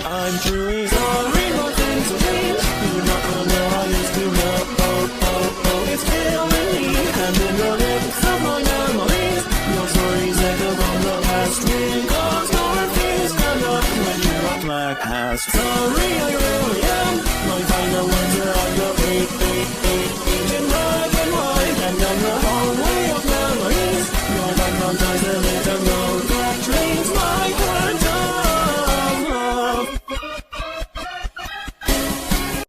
I'm truly sorry, more things will change. You're not gonna know how I used to love. It's killing me. And in the lips of my memories, your stories echo from the past. Wrinkles, your face stand up when you rock like past. Sorry, I really am. My final words are on the page.